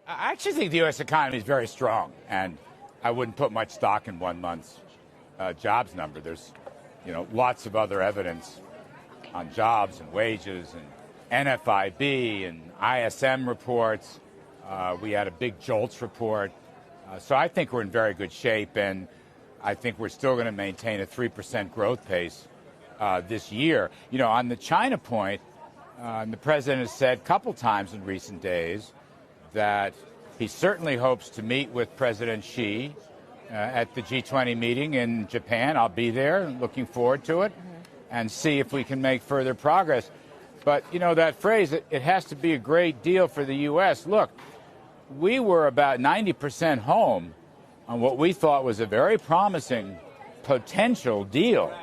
I actually think the U.S. economy is very strong, and I wouldn't put much stock in 1 month's jobs number. There's, lots of other evidence on jobs and wages and NFIB and ISM reports. We had a big JOLTS report. So I think we're in very good shape, and I think we're still going to maintain a 3% growth pace this year. On the China point, the president has said a couple times in recent days that he certainly hopes to meet with President Xi at the G20 meeting in Japan. I'll be there, looking forward to it, and see if we can make further progress. But, that phrase, it has to be a great deal for the U.S. Look, we were about 90% home on what we thought was a very promising potential deal.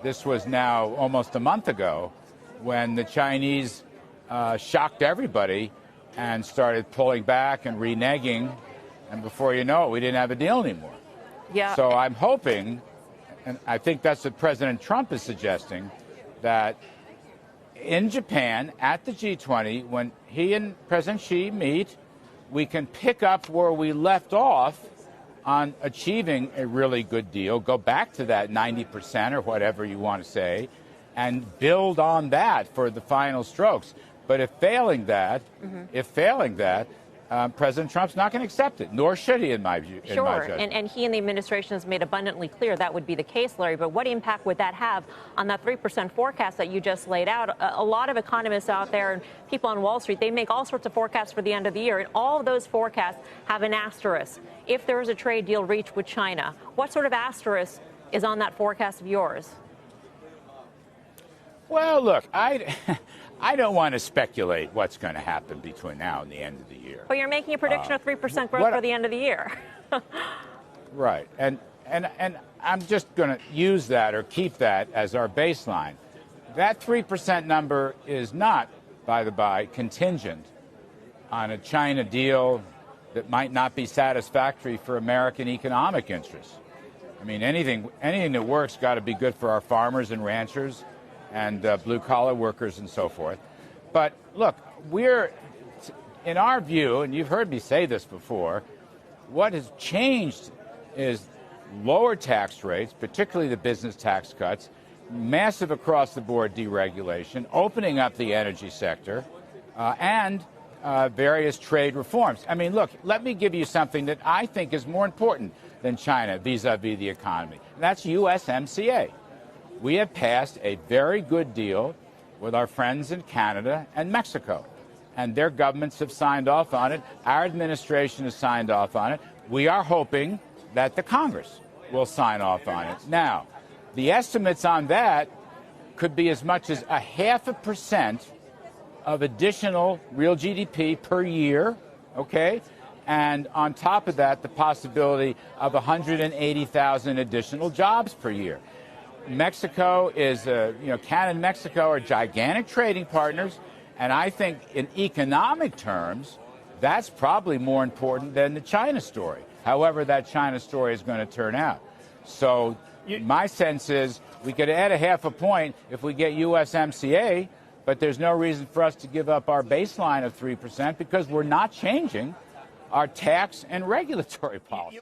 This was now almost a month ago when the Chinese shocked everybody and started pulling back and reneging, and before you know it, we didn't have a deal anymore. Yeah. So I'm hoping, and I think that's what President Trump is suggesting, that in Japan at the G20, when he and President Xi meet, we can pick up where we left off on achieving a really good deal, go back to that 90% or whatever you want to say, and build on that for the final strokes. But if failing that, President Trump's not going to accept it, nor should he, in my view. Sure, and he and the administration has made abundantly clear that would be the case, Larry. But what impact would that have on that 3% forecast that you just laid out? A lot of economists out there and people on Wall Street, they make all sorts of forecasts for the end of the year, and all of those forecasts have an asterisk. If there is a trade deal reached with China, what sort of asterisk is on that forecast of yours? Well, look, I don't want to speculate what's going to happen between now and the end of the year. But you're making a prediction of 3% growth for the end of the year. Right. And I'm just going to use that or keep that as our baseline. That 3% number is not, by the by, contingent on a China deal that might not be satisfactory for American economic interests. I mean, anything that works got to be good for our farmers and ranchers and blue-collar workers and so forth. But look, we're, in our view, and you've heard me say this before, what has changed is lower tax rates, particularly the business tax cuts, massive across-the-board deregulation, opening up the energy sector, and various trade reforms. I mean, look, let me give you something that I think is more important than China vis-a-vis the economy. And that's USMCA. We have passed a very good deal with our friends in Canada and Mexico, and their governments have signed off on it. Our administration has signed off on it. We are hoping that the Congress will sign off on it. Now, the estimates on that could be as much as 0.5% of additional real GDP per year, okay? And on top of that, the possibility of 180,000 additional jobs per year. Mexico is, Canada and Mexico are gigantic trading partners, and I think in economic terms, that's probably more important than the China story, however that China story is going to turn out. So my sense is we could add 0.5 point if we get USMCA, but there's no reason for us to give up our baseline of 3% because we're not changing our tax and regulatory policies.